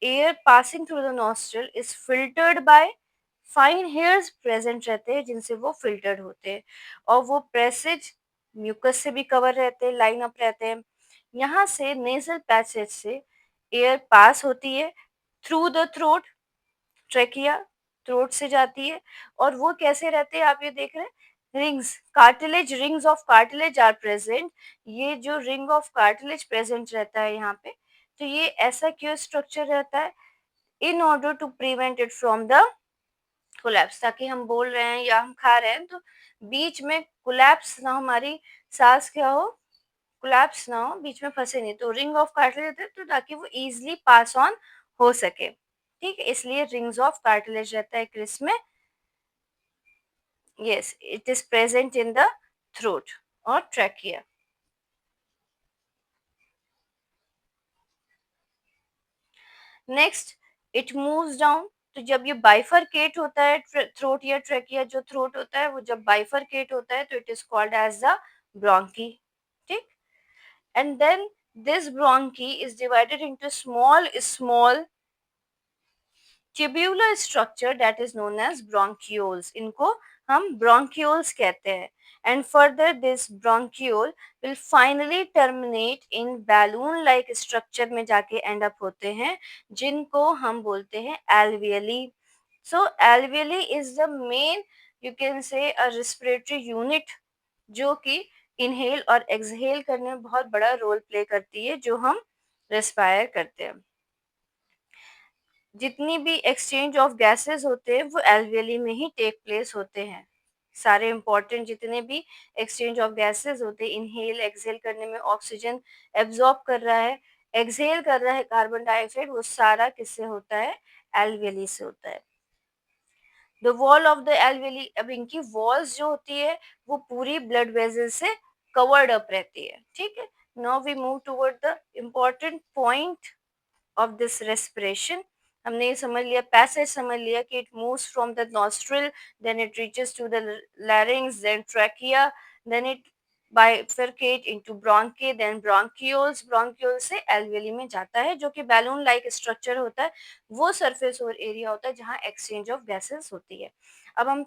Air passing through the nostril is filtered by fine hairs present रहते हैं जिनसे वो फिल्टर्ड होते हैं, और वो पैसेज म्यूकस से भी कवर रहते हैं, लाइन अप रहते हैं। यहाँ से नेजल पैसेज से एयर पास होती है through the throat, trachea throat से जाती है। और वो कैसे रहते हैं आप ये देख रहे हैं, rings, cartilage, rings of cartilage are present. ये जो रिंग ऑफ कार्टिलेज प्रेजेंट रहता है यहाँ पे, तो ये ऐसा क्यों स्ट्रक्चर रहता है, in order to prevent it from the collapse, ताकि हम बोल रहे हैं या हम खा रहे हैं तो बीच में कोलैप्स ना, हमारी सांस क्या हो, कोलैप्स ना हो, बीच में फंसे नहीं, तो रिंग ऑफ कार्टिलेज है तो ताकि वो इजीली पास ऑन हो सके। ठीक है, इसलिए रिंग्स ऑफ कार्टिलेज रहता है क्रिस में। Yes, it is present in the throat और trachea. Next, it moves down. तो जब ये बाइफरकेट होता है, थ्रोट या ट्रैकिया, जो थ्रोट होता है वो जब बाइफरकेट होता है तो it is called as the bronchi. ठीक, and then this bronchi is divided into small small tubular structure that is known as bronchioles. इनको हम ब्रोंक्यूल्स कहते हैं। And further this bronchiole will finally terminate in balloon like structure में जाके and up होते हैं, जिनको हम बोलते हैं alveoli. So alveoli is the main, you can say, a respiratory unit जो कि इनहेल और एक्सहेल करने में बहुत बड़ा रोल प्ले करती है, जो हम रेस्पायर करते हैं। जितनी भी एक्सचेंज ऑफ गैसेस होते हैं वो एल्वियली में ही टेक प्लेस होते हैं। सारे इंपॉर्टेंट जितने भी एक्सचेंज ऑफ गैसेस होते हैं, इनहेल एक्सहेल करने में ऑक्सीजन एब्जॉर्ब कर रहा है, एक्सहेल कर रहा है कार्बन डाइऑक्साइड, वो सारा किससे होता है, एल्वियली से होता है। The wall of the alveoli, अब इनकी वॉल्स जो होती है वो पूरी ब्लड वेजल से कवर्ड अप रहती है। ठीक है, now we move toward the important point of this respiration. हमने ये समझ लिया, पैसेज समझ लिया कि it moves from the nostril, then it reaches to the larynx, then trachea, then it bifurcate into bronchi, then bronchioles, bronchioles से alveoli में जाता है, जो कि बैलून लाइक स्ट्रक्चर होता है, वो सरफेस और एरिया होता है जहाँ एक्सचेंज ऑफ गैसेस होती है। अब हम